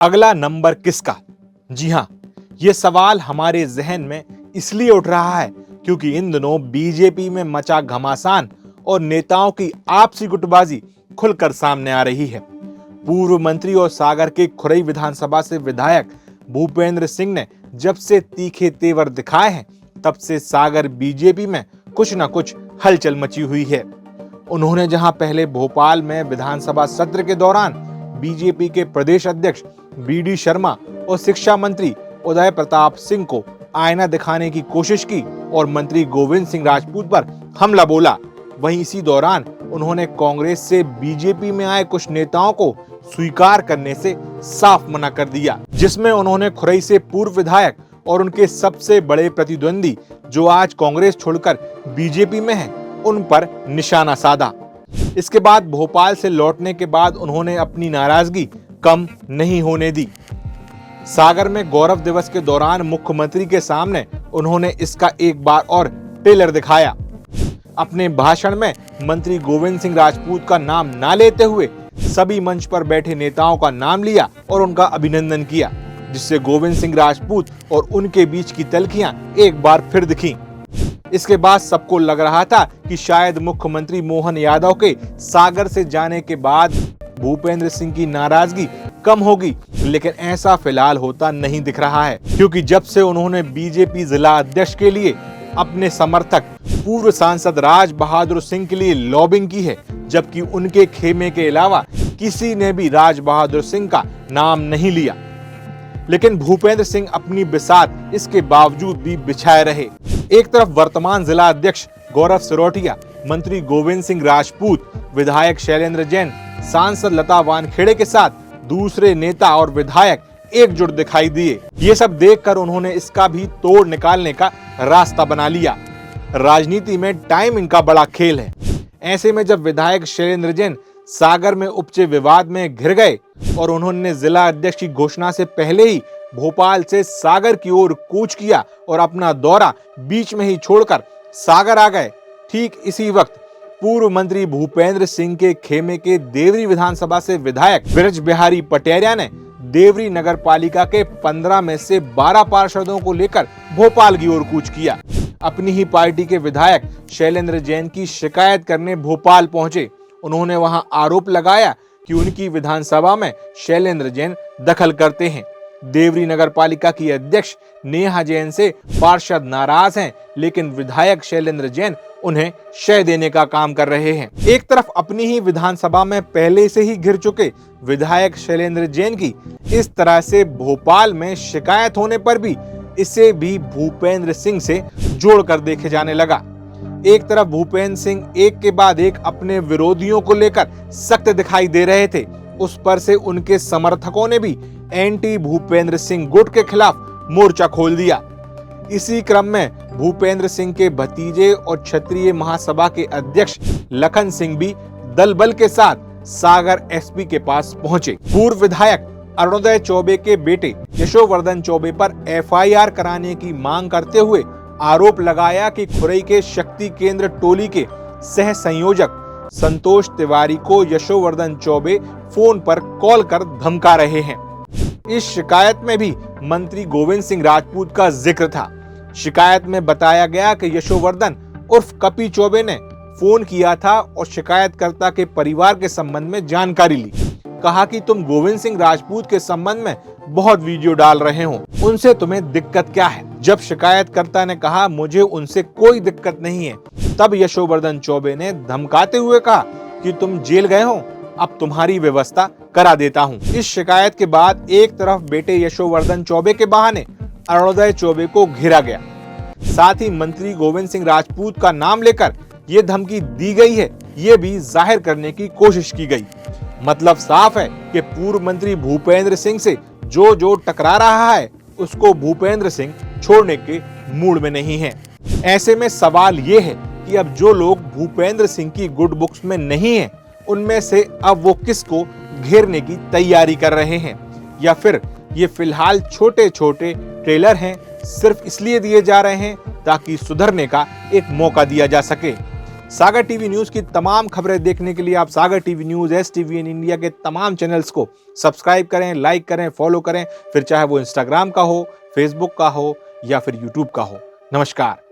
अगला नंबर किसका? जी हाँ, ये सवाल हमारे जहन में इसलिए उठ रहा है क्योंकि इन दिनों बीजेपी में मचा घमासान और नेताओं की आपसी गुटबाजी खुलकर सामने आ रही है। पूर्व मंत्री और सागर के खुरई विधानसभा से विधायक भूपेंद्र सिंह ने जब से तीखे तेवर दिखाए हैं, तब से सागर बीजेपी में कुछ न कुछ हलचल मची हुई है। उन्होंने जहां पहले भोपाल में विधानसभा सत्र के दौरान बीजेपी के प्रदेश अध्यक्ष बीडी शर्मा और शिक्षा मंत्री उदय प्रताप सिंह को आईना दिखाने की कोशिश की और मंत्री गोविंद सिंह राजपूत पर हमला बोला, वहीं इसी दौरान उन्होंने कांग्रेस से बीजेपी में आए कुछ नेताओं को स्वीकार करने से साफ मना कर दिया, जिसमें उन्होंने खुरई से पूर्व विधायक और उनके सबसे बड़े प्रतिद्वंदी जो आज कांग्रेस छोड़कर बीजेपी में हैं, उन पर निशाना साधा। इसके बाद भोपाल से लौटने के बाद उन्होंने अपनी नाराजगी कम नहीं होने दी। सागर में गौरव दिवस के दौरान मुख्यमंत्री के सामने उन्होंने इसका एक बार और ट्रेलर दिखाया। अपने भाषण में मंत्री गोविंद सिंह राजपूत का नाम ना लेते हुए सभी मंच पर बैठे नेताओं का नाम लिया और उनका अभिनंदन किया, जिससे गोविंद सिंह राजपूत और उनके बीच की तल्खियां एक बार फिर दिखीं। इसके बाद सबको लग रहा था कि शायद मुख्यमंत्री मोहन यादव के सागर से जाने के बाद भूपेंद्र सिंह की नाराजगी कम होगी, लेकिन ऐसा फिलहाल होता नहीं दिख रहा है, क्योंकि जब से उन्होंने बीजेपी जिला अध्यक्ष के लिए अपने समर्थक पूर्व सांसद राज बहादुर सिंह के लिए लॉबिंग की है, जबकि उनके खेमे के अलावा किसी ने भी राज बहादुर सिंह का नाम नहीं लिया, लेकिन भूपेंद्र सिंह अपनी बिसात इसके बावजूद भी बिछाए रहे। एक तरफ वर्तमान जिला अध्यक्ष गौरव सिरोठिया, मंत्री गोविंद सिंह राजपूत, विधायक शैलेंद्र जैन, सांसद लता वानखेड़े के साथ दूसरे नेता और विधायक एकजुट दिखाई दिए। ये सब देखकर उन्होंने इसका भी तोड़ निकालने का रास्ता बना लिया। राजनीति में टाइमिंग का बड़ा खेल है। ऐसे में जब विधायक शैलेंद्र जैन सागर में उपजे विवाद में घिर गए और उन्होंने जिला अध्यक्ष की घोषणा से पहले ही भोपाल से सागर की ओर कूच किया और अपना दौरा बीच में ही छोड़कर सागर आ गए, ठीक इसी वक्त पूर्व मंत्री भूपेंद्र सिंह के खेमे के देवरी विधानसभा से विधायक ब्रज बिहारी पटेरिया ने देवरी नगर पालिका के 15 में से 12 पार्षदों को लेकर भोपाल की ओर कूच किया। अपनी ही पार्टी के विधायक शैलेंद्र जैन की शिकायत करने भोपाल पहुंचे। उन्होंने वहां आरोप लगाया कि उनकी विधानसभा में शैलेंद्र जैन दखल करते हैं। देवरी नगर पालिका की अध्यक्ष नेहा जैन से पार्षद नाराज हैं, लेकिन विधायक शैलेंद्र जैन उन्हें शय देने का काम कर रहे हैं। एक तरफ अपनी ही विधानसभा में पहले से ही घिर चुके विधायक शैलेंद्र जैन की इस तरह से भोपाल में शिकायत होने पर भी इसे भी भूपेंद्र सिंह से जोड़कर देखे जाने लगा। एक तरफ भूपेंद्र सिंह एक के बाद एक अपने विरोधियों को लेकर सख्त दिखाई दे रहे थे, उस पर से उनके समर्थकों ने भी एंटी भूपेंद्र सिंह गुट के खिलाफ मोर्चा खोल दिया। इसी क्रम में भूपेंद्र सिंह के भतीजे और क्षत्रिय महासभा के अध्यक्ष लखन सिंह भी दल बल के साथ सागर एसपी के पास पहुंचे। पूर्व विधायक अरुणोदय चौबे के बेटे यशोवर्धन चौबे पर एफआईआर कराने की मांग करते हुए आरोप लगाया कि खुरई के शक्ति केंद्र टोली के सह संयोजक संतोष तिवारी को यशोवर्धन चौबे फोन पर कॉल कर धमका रहे हैं। इस शिकायत में भी मंत्री गोविंद सिंह राजपूत का जिक्र था। शिकायत में बताया गया कि यशोवर्धन उर्फ कपी चौबे ने फोन किया था और शिकायतकर्ता के परिवार के संबंध में जानकारी ली। कहा कि तुम गोविंद सिंह राजपूत के संबंध में बहुत वीडियो डाल रहे हो, उनसे तुम्हें दिक्कत क्या है? जब शिकायतकर्ता ने कहा मुझे उनसे कोई दिक्कत नहीं है, तब यशोवर्धन चौबे ने धमकाते हुए कहा कि तुम जेल गए हो, अब तुम्हारी व्यवस्था करा देता हूँ। इस शिकायत के बाद एक तरफ बेटे यशोवर्धन चौबे के बहाने अरुणोदय चौबे को घेरा गया, साथ ही मंत्री गोविंद सिंह राजपूत का नाम लेकर ये धमकी दी गई है, ये भी जाहिर करने की कोशिश की गई। मतलब साफ है कि पूर्व मंत्री भूपेंद्र सिंह से जो टकरा रहा है उसको भूपेंद्र सिंह छोड़ने के मूड में नहीं है। ऐसे में सवाल ये है कि अब जो लोग भूपेंद्र सिंह की गुड बुक्स में नहीं है, उनमें से अब वो किसको घेरने की तैयारी कर रहे हैं, या फिर ये फिलहाल छोटे छोटे ट्रेलर हैं, सिर्फ इसलिए दिए जा रहे हैं ताकि सुधरने का एक मौका दिया जा सके। सागर टीवी न्यूज की तमाम खबरें देखने के लिए आप सागर टीवी न्यूज, STVN इंडिया के तमाम चैनल्स को सब्सक्राइब करें, लाइक करें, फॉलो करें, फिर चाहे वो इंस्टाग्राम का हो, फेसबुक का हो या फिर यूट्यूब का हो। नमस्कार।